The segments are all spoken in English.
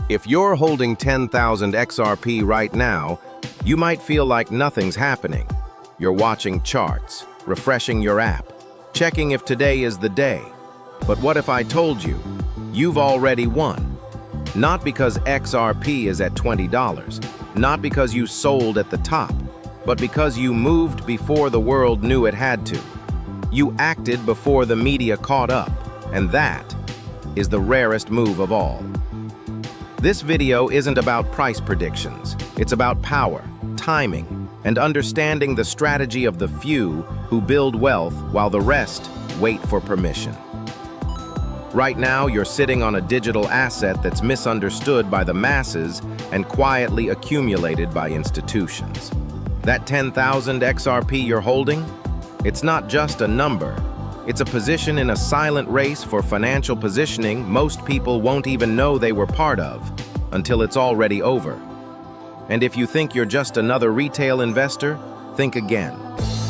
If you're holding 10,000 XRP right now, you might feel like nothing's happening. You're watching charts, refreshing your app, checking if today is the day. But what if I told you, you've already won? Not because XRP is at $20, not because you sold at the top, but because you moved before the world knew it had to. You acted before the media caught up, and that is the rarest move of all. This video isn't about price predictions. It's about power, timing, and understanding the strategy of the few who build wealth while the rest wait for permission. Right now, you're sitting on a digital asset that's misunderstood by the masses and quietly accumulated by institutions. That 10,000 XRP you're holding? It's not just a number. It's a position in a silent race for financial positioning most people won't even know they were part of until it's already over. And if you think you're just another retail investor, think again.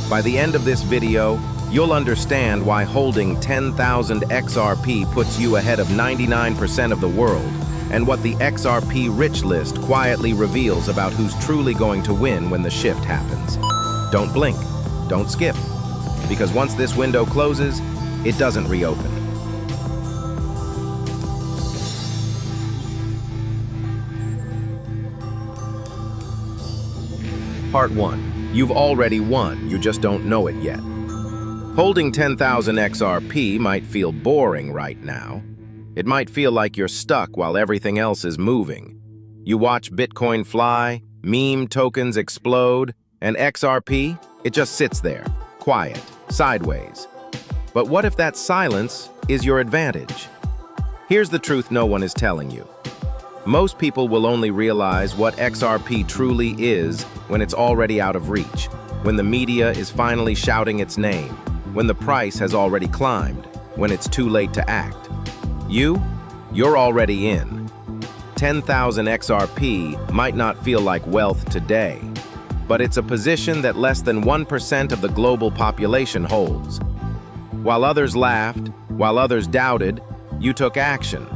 By the end of this video, you'll understand why holding 10,000 XRP puts you ahead of 99% of the world, and what the XRP rich list quietly reveals about who's truly going to win when the shift happens. Don't blink, don't skip, because once this window closes, it doesn't reopen. Part 1. You've already won, you just don't know it yet. Holding 10,000 XRP might feel boring right now. It might feel like you're stuck while everything else is moving. You watch Bitcoin fly, meme tokens explode, and XRP, it just sits there, quiet, sideways. But what if that silence is your advantage? Here's the truth no one is telling you. Most people will only realize what XRP truly is when it's already out of reach, when the media is finally shouting its name, when the price has already climbed, when it's too late to act. You're already in. 10,000 XRP might not feel like wealth today, but it's a position that less than 1% of the global population holds. While others laughed, while others doubted, you took action.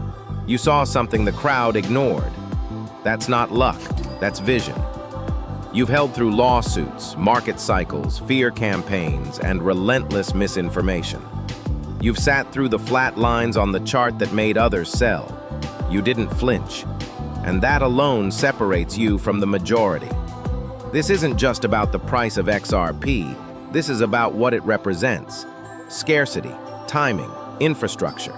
You saw something the crowd ignored. That's not luck, that's vision. You've held through lawsuits, market cycles, fear campaigns, and relentless misinformation. You've sat through the flat lines on the chart that made others sell. You didn't flinch, and that alone separates you from the majority. This isn't just about the price of XRP, this is about what it represents. Scarcity, timing, infrastructure.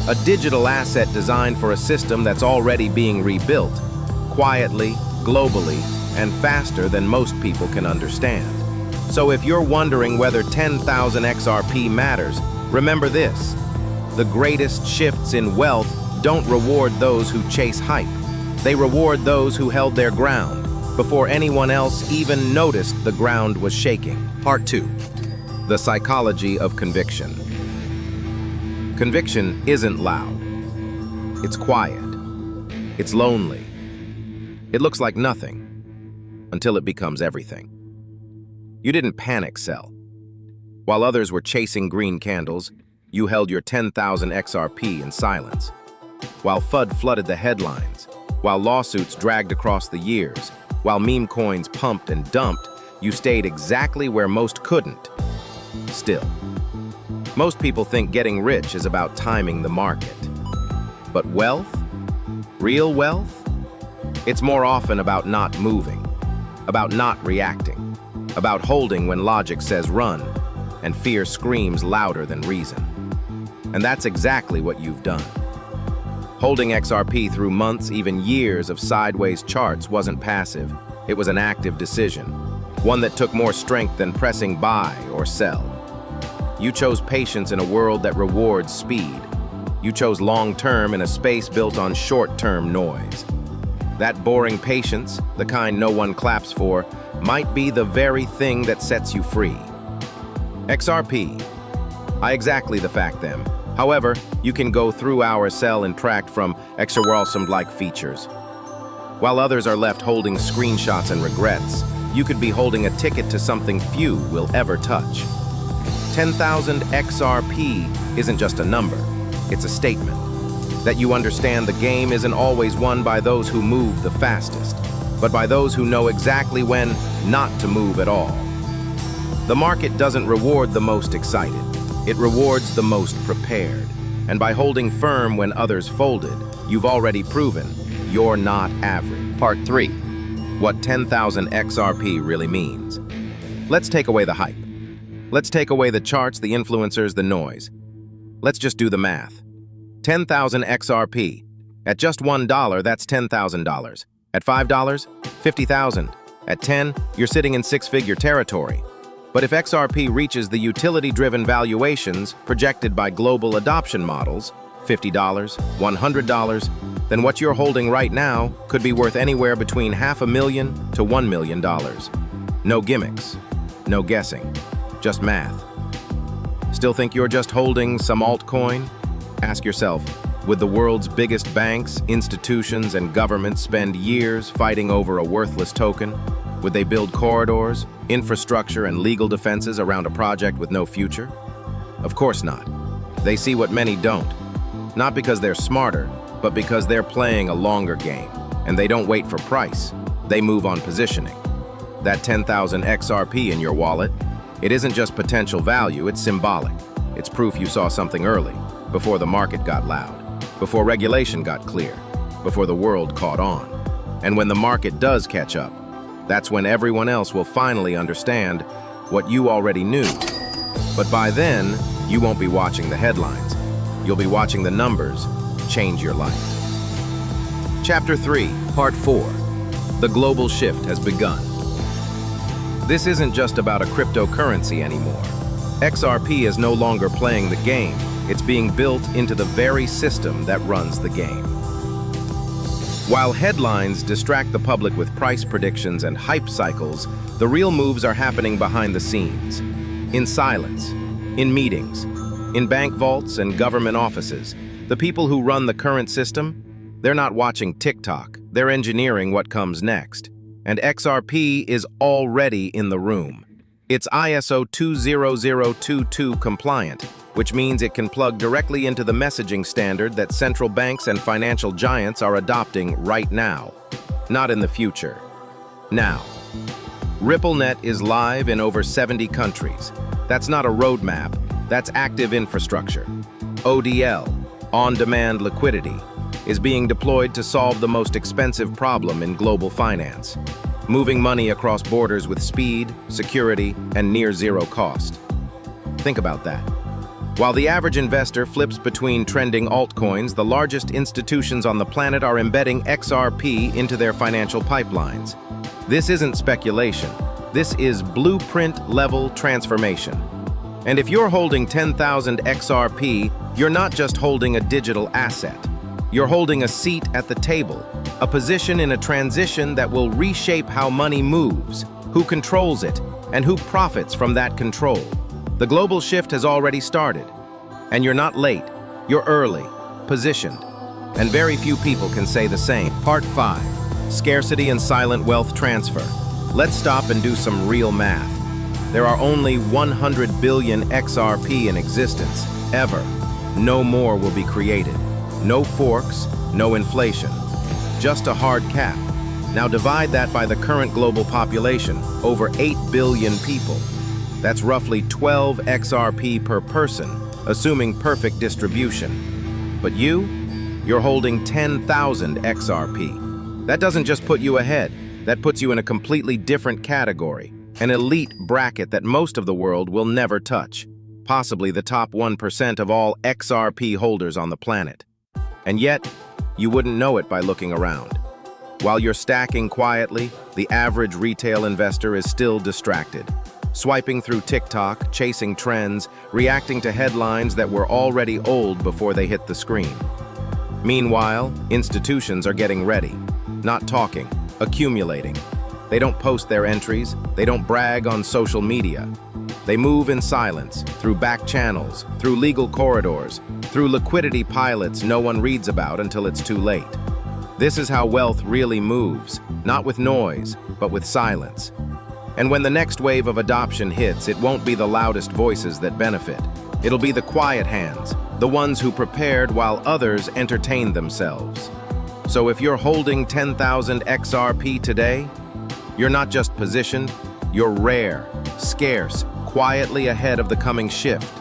A digital asset designed for a system that's already being rebuilt, quietly, globally, and faster than most people can understand. So if you're wondering whether 10,000 XRP matters, remember this: the greatest shifts in wealth don't reward those who chase hype. They reward those who held their ground before anyone else even noticed the ground was shaking. Part 2. The psychology of conviction. Conviction isn't loud. It's quiet. It's lonely. It looks like nothing until it becomes everything. You didn't panic sell. While others were chasing green candles, you held your 10,000 XRP in silence. While FUD flooded the headlines, while lawsuits dragged across the years, while meme coins pumped and dumped, you stayed exactly where most couldn't. Still. Most people think getting rich is about timing the market. But wealth? Real wealth? It's more often about not moving, about not reacting, about holding when logic says run, and fear screams louder than reason. And that's exactly what you've done. Holding XRP through months, even years of sideways charts wasn't passive. It was an active decision, one that took more strength than pressing buy or sell. You chose patience in a world that rewards speed. You chose long-term in a space built on short-term noise. That boring patience, the kind no one claps for, might be the very thing that sets you free. XRP. Exactly the fact them. However, you can go through our sell and track from XRP-like features. While others are left holding screenshots and regrets, you could be holding a ticket to something few will ever touch. 10,000 XRP isn't just a number, it's a statement. That you understand the game isn't always won by those who move the fastest, but by those who know exactly when not to move at all. The market doesn't reward the most excited. It rewards the most prepared. And by holding firm when others folded, you've already proven you're not average. Part 3. What 10,000 XRP really means. Let's take away the hype. Let's take away the charts, the influencers, the noise. Let's just do the math. 10,000 XRP. At just $1, that's $10,000. At $5, 50,000. At 10, you're sitting in six-figure territory. But if XRP reaches the utility-driven valuations projected by global adoption models, $50, $100, then what you're holding right now could be worth anywhere between $500,000 to $1 million. No gimmicks, no guessing, just math. Still think you're just holding some altcoin? Ask yourself, would the world's biggest banks, institutions, and governments spend years fighting over a worthless token? Would they build corridors, infrastructure, and legal defenses around a project with no future? Of course not. They see what many don't. Not because they're smarter, but because they're playing a longer game, and they don't wait for price. They move on positioning. That 10,000 XRP in your wallet, it isn't just potential value, it's symbolic. It's proof you saw something early, before the market got loud, before regulation got clear, before the world caught on. And when the market does catch up, that's when everyone else will finally understand what you already knew. But by then, you won't be watching the headlines. You'll be watching the numbers change your life. Chapter 3, Part 4. The global shift has begun. This isn't just about a cryptocurrency anymore. XRP is no longer playing the game. It's being built into the very system that runs the game. While headlines distract the public with price predictions and hype cycles, the real moves are happening behind the scenes. In silence, in meetings, in bank vaults and government offices, the people who run the current system, they're not watching TikTok, they're engineering what comes next. And XRP is already in the room. It's ISO 20022 compliant, which means it can plug directly into the messaging standard that central banks and financial giants are adopting right now, not in the future. Now, RippleNet is live in over 70 countries. That's not a roadmap, that's active infrastructure. ODL, on-demand liquidity, is being deployed to solve the most expensive problem in global finance, moving money across borders with speed, security, and near-zero cost. Think about that. While the average investor flips between trending altcoins, the largest institutions on the planet are embedding XRP into their financial pipelines. This isn't speculation. This is blueprint-level transformation. And if you're holding 10,000 XRP, you're not just holding a digital asset. You're holding a seat at the table, a position in a transition that will reshape how money moves, who controls it, and who profits from that control. The global shift has already started, and you're not late, you're early, positioned, and very few people can say the same. Part 5, Scarcity and Silent Wealth Transfer. Let's stop and do some real math. There are only 100 billion XRP in existence, ever. No more will be created. No forks, no inflation. Just a hard cap. Now divide that by the current global population, over 8 billion people. That's roughly 12 XRP per person, assuming perfect distribution. But you're holding 10,000 XRP. That doesn't just put you ahead, that puts you in a completely different category, an elite bracket that most of the world will never touch, possibly the top 1% of all XRP holders on the planet. And yet, you wouldn't know it by looking around. While you're stacking quietly, the average retail investor is still distracted, swiping through TikTok, chasing trends, reacting to headlines that were already old before they hit the screen. Meanwhile, institutions are getting ready, not talking, accumulating. They don't post their entries, they don't brag on social media. They move in silence, through back channels, through legal corridors, through liquidity pilots no one reads about until it's too late. This is how wealth really moves, not with noise, but with silence. And when the next wave of adoption hits, it won't be the loudest voices that benefit. It'll be the quiet hands, the ones who prepared while others entertained themselves. So if you're holding 10,000 XRP today, you're not just positioned, you're rare, scarce, quietly ahead of the coming shift.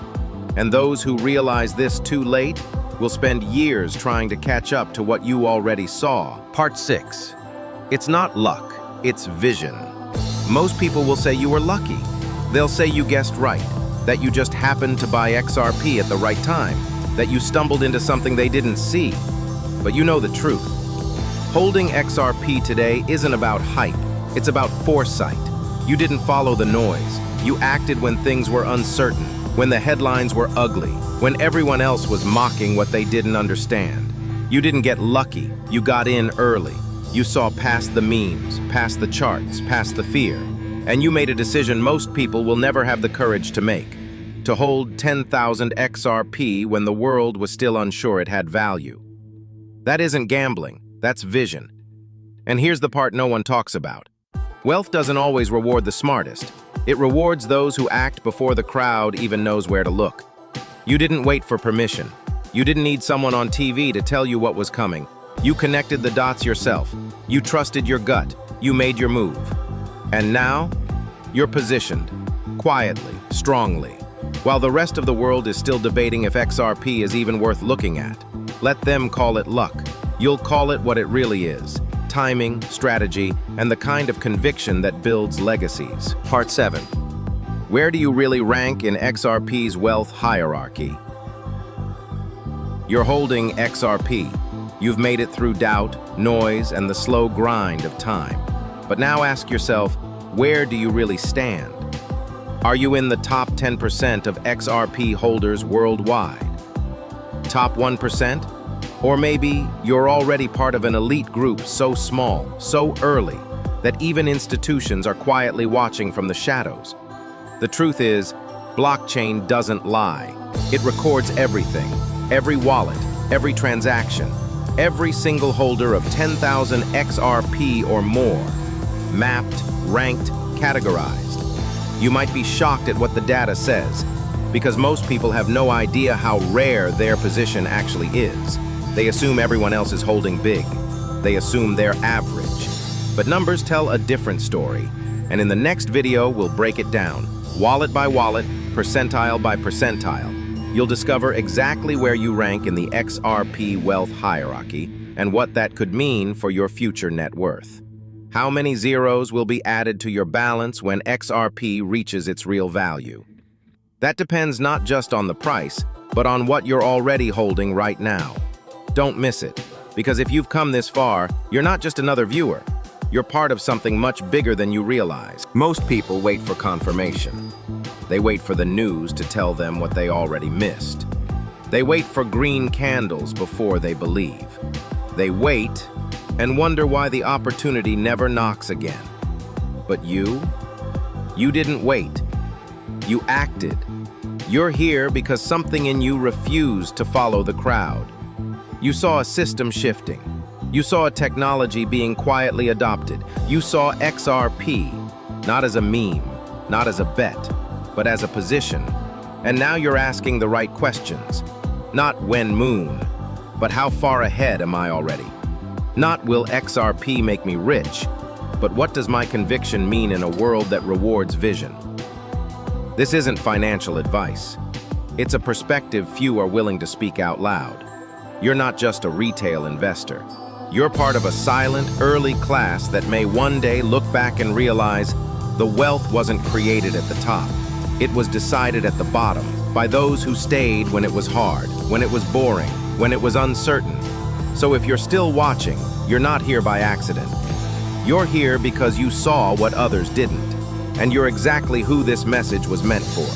And those who realize this too late will spend years trying to catch up to what you already saw. Part 6. It's not luck, it's vision. Most people will say you were lucky. They'll say you guessed right, that you just happened to buy XRP at the right time, that you stumbled into something they didn't see. But you know the truth. Holding XRP today isn't about hype, it's about foresight. You didn't follow the noise. You acted when things were uncertain, when the headlines were ugly, when everyone else was mocking what they didn't understand. You didn't get lucky, you got in early. You saw past the memes, past the charts, past the fear, and you made a decision most people will never have the courage to make, to hold 10,000 XRP when the world was still unsure it had value. That isn't gambling, that's vision. And here's the part no one talks about. Wealth doesn't always reward the smartest. It rewards those who act before the crowd even knows where to look. You didn't wait for permission. You didn't need someone on TV to tell you what was coming. You connected the dots yourself. You trusted your gut. You made your move. And now, you're positioned, quietly, strongly. While the rest of the world is still debating if XRP is even worth looking at, let them call it luck. You'll call it what it really is. Timing, strategy, and the kind of conviction that builds legacies. Part 7. Where do you really rank in XRP's wealth hierarchy? You're holding XRP. You've made it through doubt, noise, and the slow grind of time. But now ask yourself, where do you really stand? Are you in the top 10% of XRP holders worldwide? Top 1%? Or maybe you're already part of an elite group so small, so early, that even institutions are quietly watching from the shadows. The truth is, blockchain doesn't lie. It records everything, every wallet, every transaction, every single holder of 10,000 XRP or more, mapped, ranked, categorized. You might be shocked at what the data says, because most people have no idea how rare their position actually is. They assume everyone else is holding big. They assume they're average. But numbers tell a different story, and in the next video, we'll break it down, wallet by wallet, percentile by percentile. You'll discover exactly where you rank in the XRP wealth hierarchy and what that could mean for your future net worth. How many zeros will be added to your balance when XRP reaches its real value? That depends not just on the price, but on what you're already holding right now. Don't miss it, because if you've come this far, you're not just another viewer. You're part of something much bigger than you realize. Most people wait for confirmation. They wait for the news to tell them what they already missed. They wait for green candles before they believe. They wait and wonder why the opportunity never knocks again. But you didn't wait. You acted. You're here because something in you refused to follow the crowd. You saw a system shifting. You saw a technology being quietly adopted. You saw XRP, not as a meme, not as a bet, but as a position. And now you're asking the right questions. Not when moon, but how far ahead am I already? Not will XRP make me rich, but what does my conviction mean in a world that rewards vision? This isn't financial advice. It's a perspective few are willing to speak out loud. You're not just a retail investor. You're part of a silent, early class that may one day look back and realize the wealth wasn't created at the top. It was decided at the bottom by those who stayed when it was hard, when it was boring, when it was uncertain. So if you're still watching, you're not here by accident. You're here because you saw what others didn't, and you're exactly who this message was meant for.